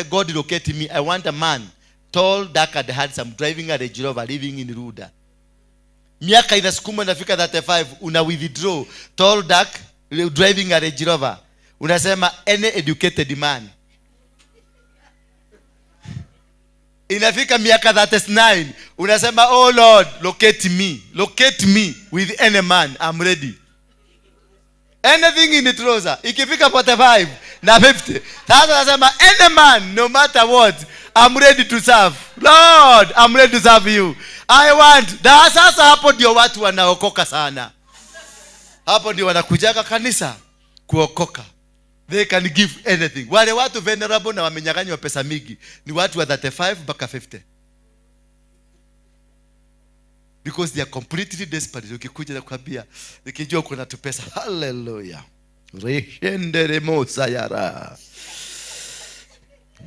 God locate me. I want a man tall, dark and handsome, driving a Range Rover, living in Ruda. Miaka inasukuma inafika 35, una withdraw, tall, dark, driving a Range Rover. Unasema any educated man. Inafika miaka 39, unasema oh Lord, locate me with any man, I'm ready. Anything in the trouser. Ikifika 45 na 50, sasa unasema any man, no matter what, I'm ready to serve. Lord, I'm ready to serve you. I want. Da sasa hapo ndio watu wanaokoka sana. Hapo ndio wanakujaga kanisa kuokoka. They can give anything. Wale watu venerable na wamenyang'anywa pesa mingi ni watu wa 35 mpaka 50. Because they are completely desperate. Ukikuja na kuambia nikijua kuna tu pesa. Hallelujah. Rehendere mosa yara.